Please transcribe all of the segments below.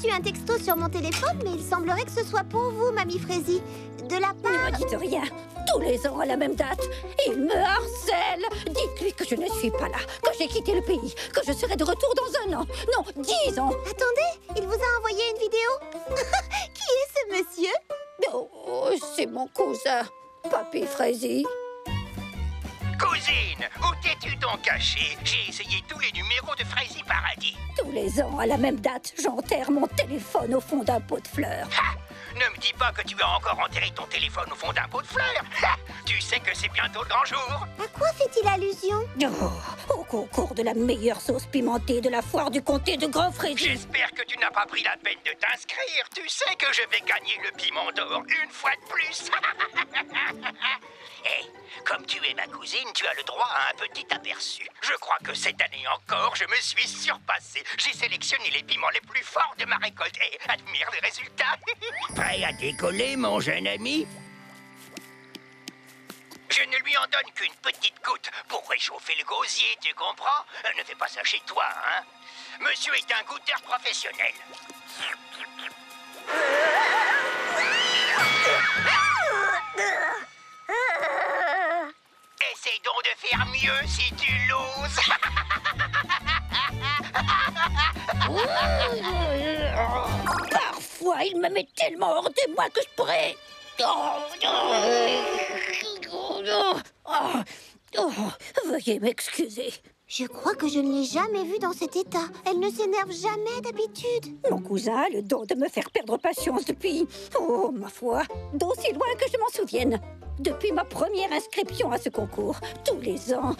reçu un texto sur mon téléphone, mais il semblerait que ce soit pour vous, Mamie Frézy. De la part... Ne me dites rien. Tous les ans à la même date, il me harcèle. Dites-lui que je ne suis pas là, que j'ai quitté le pays, que je serai de retour dans 1 an. Non, 10 ans. Attendez, il vous a envoyé une vidéo. Qui est ce monsieur? Oh, c'est mon cousin, Papy Frézy. Cousine, où t'es-tu donc cachée? J'ai essayé tous les numéros de Frézy Paradis. Tous les ans, à la même date, j'enterre mon téléphone au fond d'un pot de fleurs. Ha! Ne me dis pas que tu as encore enterré ton téléphone au fond d'un pot de fleurs. Ha! Tu sais que c'est bientôt le grand jour. À quoi fait-il allusion? Oh, au concours de la meilleure sauce pimentée de la foire du comté de Grand Frézy. J'espère que tu n'as pas pris la peine de t'inscrire. Tu sais que je vais gagner le piment d'or une fois de plus. Hé, comme tu es ma cousine, tu as le droit à un petit aperçu. Je crois que cette année encore, je me suis surpassé. J'ai sélectionné les piments les plus forts de ma récolte et admire les résultats. Prêt à décoller, mon jeune ami? Je ne lui en donne qu'une petite goutte pour réchauffer le gosier, tu comprends? Ne fais pas ça chez toi, hein? Monsieur est un goûteur professionnel. Essaye donc de faire mieux si tu l'oses. Parfois, il me met tellement hors de moi que je pourrais... Veuillez m'excuser. Je crois que je ne l'ai jamais vue dans cet état. Elle ne s'énerve jamais d'habitude. Mon cousin a le don de me faire perdre patience depuis... Oh, ma foi, d'aussi loin que je m'en souvienne. Depuis ma première inscription à ce concours, tous les ans.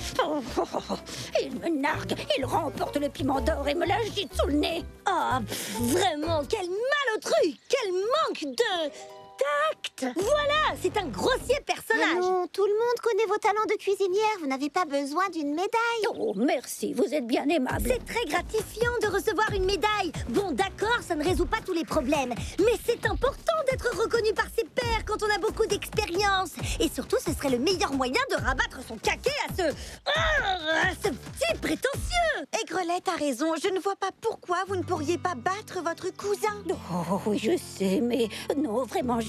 Il me nargue, il remporte le piment d'or et me l'agite sous le nez. Oh, vraiment, quel malotru! Quel manque de... tact! Voilà, c'est un grossier personnage. Non, tout le monde connaît vos talents de cuisinière. Vous n'avez pas besoin d'une médaille. Oh, merci, vous êtes bien aimable. C'est très gratifiant de recevoir une médaille. Bon, d'accord, ça ne résout pas tous les problèmes. Mais c'est important d'être reconnu par ses pairs quand on a beaucoup d'expérience. Et surtout, ce serait le meilleur moyen de rabattre son caquet à ce petit prétentieux. Aigrelette a raison. Je ne vois pas pourquoi vous ne pourriez pas battre votre cousin. Oh, oui, je sais, mais non, vraiment,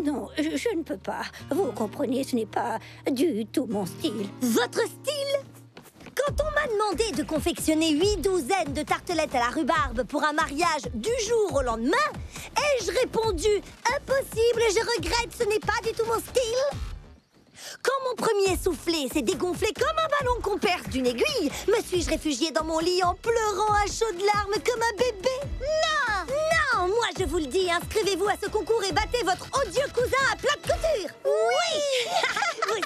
non, je ne peux pas. Vous comprenez, ce n'est pas du tout mon style. Votre style? Quand on m'a demandé de confectionner 8 douzaines de tartelettes à la rhubarbe pour un mariage du jour au lendemain, ai-je répondu « Impossible, je regrette, ce n'est pas du tout mon style ». Quand mon premier soufflé s'est dégonflé comme un ballon qu'on perce d'une aiguille, me suis-je réfugiée dans mon lit en pleurant à chaudes larmes comme un bébé? Non! Non! Moi je vous le dis, inscrivez-vous à ce concours et battez votre odieux cousin à plat de couture! Oui!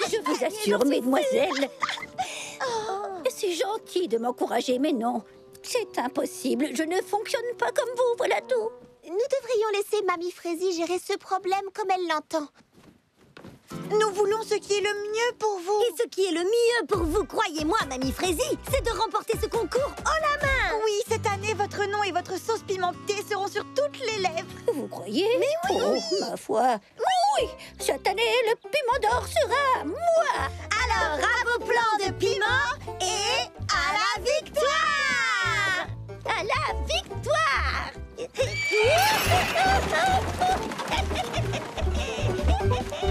Je vous assure, mesdemoiselles, c'est gentil de m'encourager, mais non, c'est impossible. Je ne fonctionne pas comme vous, voilà tout. Nous devrions laisser Mamie Frézy gérer ce problème comme elle l'entend. Nous voulons ce qui est le mieux pour vous. Et ce qui est le mieux pour vous, croyez-moi, Mamie Frézy, c'est de remporter ce concours haut la main. Oui, cette année, votre nom et votre sauce pimentée seront sur toutes les lèvres. Vous croyez? Mais oui, oh, oui. Ma foi, oui, cette année, le piment d'or sera moi. Alors, à vos plans de piment et à la victoire! À la victoire!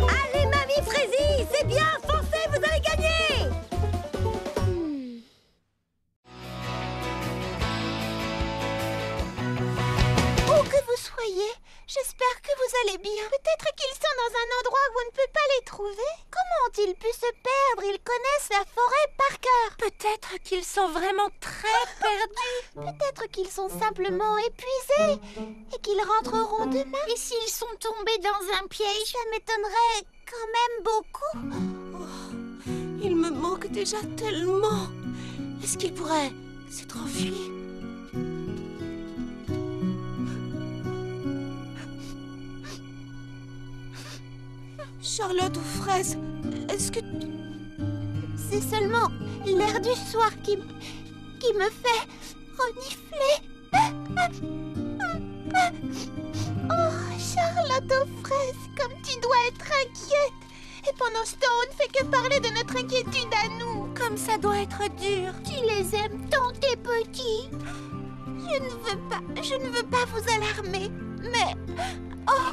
Allez, Mamie Frézy, c'est bien, foncez, vous allez gagner! Où que vous soyez, j'espère que vous allez bien. Peut-être qu'ils sont dans un endroit où on ne peut pas les trouver. Comment ont-ils pu se perdre? Ils connaissent la forêt par cœur. Peut-être qu'ils sont vraiment très perdus. Peut-être qu'ils sont simplement épuisés et qu'ils rentreront demain. Et s'ils sont tombés dans un piège? Ça m'étonnerait quand même beaucoup. Oh, il me manque déjà tellement. Est-ce qu'il pourrait s'être enfui? Charlotte ou Fraise, est-ce que... C'est seulement l'air du soir qui me fait renifler. Oh, Charlotte aux fraises, comme tu dois être inquiète. Et pendant ce temps, on ne fait que parler de notre inquiétude à nous. Comme ça doit être dur. Tu les aimes tant, tes petits? Je ne veux pas vous alarmer, mais... Oh,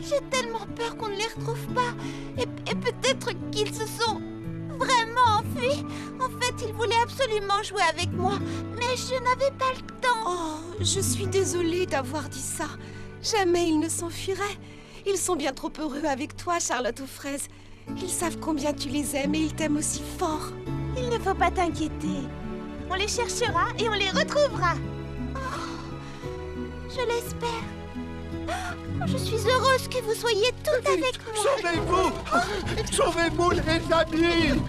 j'ai tellement peur qu'on ne les retrouve pas. Et peut-être qu'ils se sont vraiment enfuis. En fait, ils voulaient absolument jouer avec moi, mais je n'avais pas le temps. Oh, je suis désolée d'avoir dit ça. Jamais ils ne s'enfuiraient. Ils sont bien trop heureux avec toi, Charlotte aux fraises. Ils savent combien tu les aimes et ils t'aiment aussi fort. Il ne faut pas t'inquiéter. On les cherchera et on les retrouvera. Je l'espère. Oh, je suis heureuse que vous soyez toutes avec moi. Sauvez-vous! Sauvez-vous, les amis!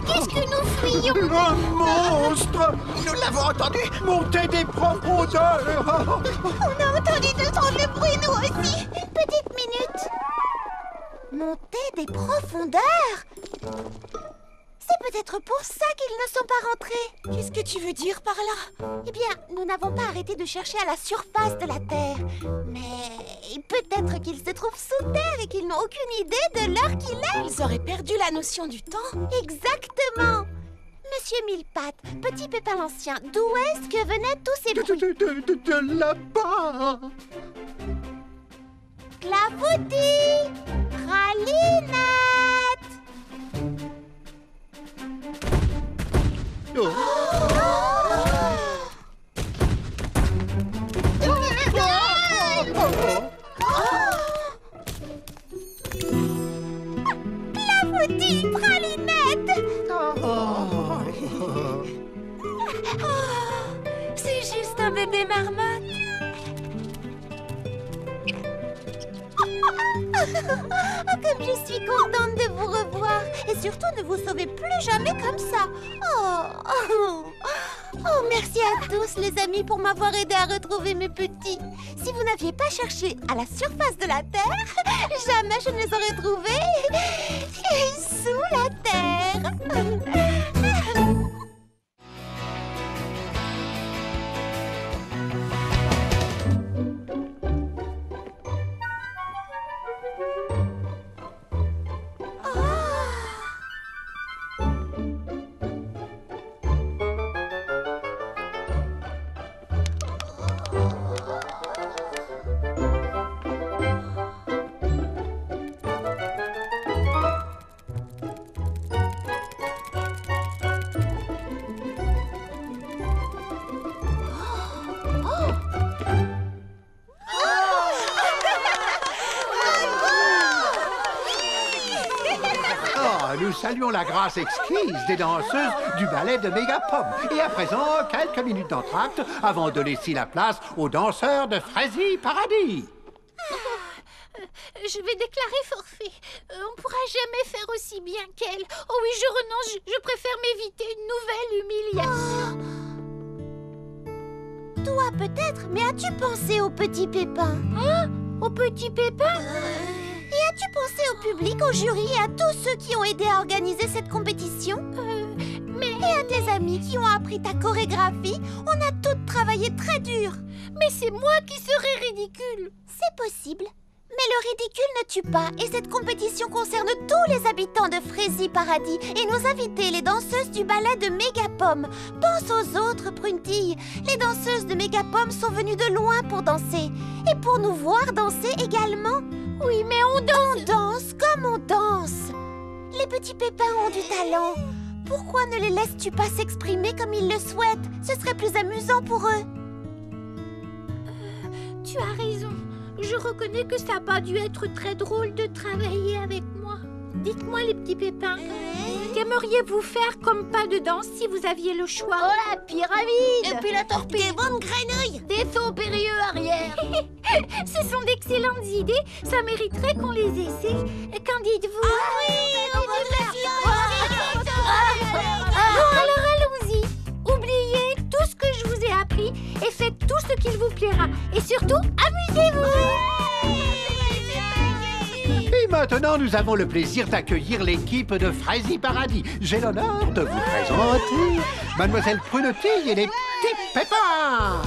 Qu'est-ce que nous fuyons? Un monstre! Nous l'avons entendu. Montez des profondeurs! On a entendu de trop de bruit, nous aussi. Une petite minute. Monter des profondeurs? C'est peut-être pour ça qu'ils ne sont pas rentrés. Qu'est-ce que tu veux dire par là? Eh bien, nous n'avons pas arrêté de chercher à la surface de la Terre. Mais peut-être qu'ils se trouvent sous terre et qu'ils n'ont aucune idée de l'heure qu'il est. Ils auraient perdu la notion du temps. Exactement. Monsieur Millepattes, petit Pépin l'Ancien, d'où est-ce que venaient tous ces bruits? De là-bas! Clafoutis! Pralinette! Oh. Clafoutis, Pralinette! C'est juste un bébé marmotte. Comme je suis contente de vous revoir. Et surtout, ne vous sauvez plus jamais comme ça. Oh, merci à tous, les amis, pour m'avoir aidé à retrouver mes petits. Si vous n'aviez pas cherché à la surface de la Terre, jamais je ne les aurais trouvés sous la Terre. Nous saluons la grâce exquise des danseuses du ballet de Mégapom. Et à présent, quelques minutes d'entracte avant de laisser la place aux danseurs de Frézy Paradis. Je vais déclarer forfait. On pourra jamais faire aussi bien qu'elle. Oh oui, je renonce. Je préfère m'éviter une nouvelle humiliation. Toi peut-être, mais as-tu pensé au petit Pépin? Hein? Au petit Pépin? Et as-tu pensé au public, au jury et à tous ceux qui ont aidé à organiser cette compétition? Et à tes amis qui ont appris ta chorégraphie? On a toutes travaillé très dur. Mais c'est moi qui serais ridicule. C'est possible. Mais le ridicule ne tue pas. Et cette compétition concerne tous les habitants de Frézy Paradis et nos invités, les danseuses du ballet de Mégapom. Pense aux autres, Pruntille. Les danseuses de Mégapom sont venues de loin pour danser. Et pour nous voir danser également. Oui, mais on danse. On danse comme on danse. Les petits pépins ont du talent. Pourquoi ne les laisses-tu pas s'exprimer comme ils le souhaitent? Ce serait plus amusant pour eux. Tu as raison. Je reconnais que ça n'a pas dû être très drôle de travailler avec moi. Dites-moi, les petits pépins, qu'aimeriez-vous faire comme pas de danse si vous aviez le choix? Oh, la pyramide! Et puis la torpille. Des bonnes grenouilles. Des sauts périlleux arrière. Ce sont d'excellentes idées. Ça mériterait qu'on les essaie. Qu'en dites-vous? Ah oui, on va le Bon, alors allons-y. Oubliez tout ce que je vous ai appris et faites tout ce qu'il vous plaira. Et surtout, amusez-vous. Et maintenant, nous avons le plaisir d'accueillir l'équipe de Frézy Paradis. J'ai l'honneur de vous présenter Mademoiselle Prunetille et les petits pépins.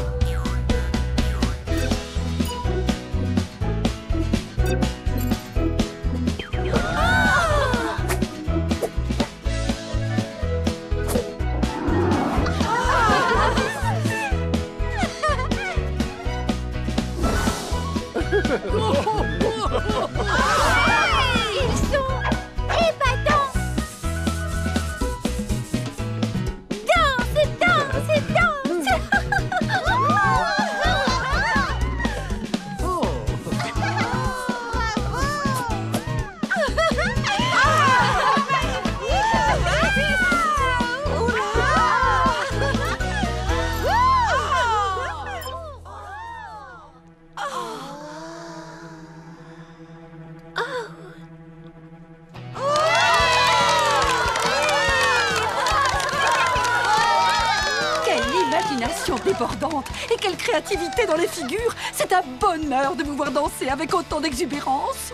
imagination débordante et quelle créativité dans les figures. C'est un bonheur de vous voir danser avec autant d'exubérance.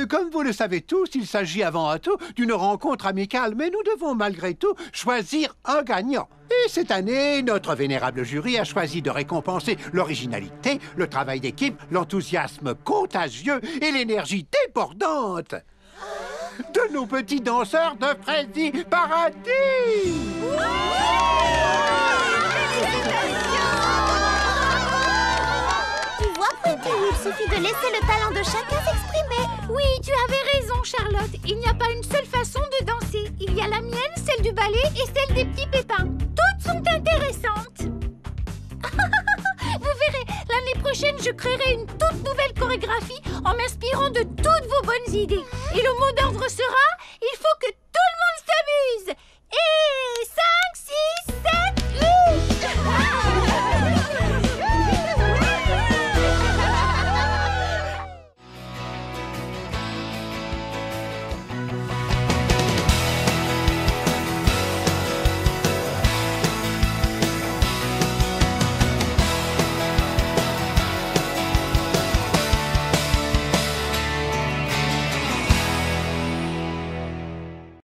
Comme vous le savez tous, il s'agit avant tout d'une rencontre amicale, mais nous devons malgré tout choisir un gagnant. Et cette année, notre vénérable jury a choisi de récompenser l'originalité, le travail d'équipe, l'enthousiasme contagieux et l'énergie débordante de nos petits danseurs de Freddy Paradis. Il suffit de laisser le talent de chacun s'exprimer. Oui, tu avais raison, Charlotte. Il n'y a pas une seule façon de danser. Il y a la mienne, celle du ballet et celle des petits pépins. Toutes sont intéressantes. Vous verrez, l'année prochaine, je créerai une toute nouvelle chorégraphie en m'inspirant de toutes vos bonnes idées. Et le mot d'ordre sera « Il faut que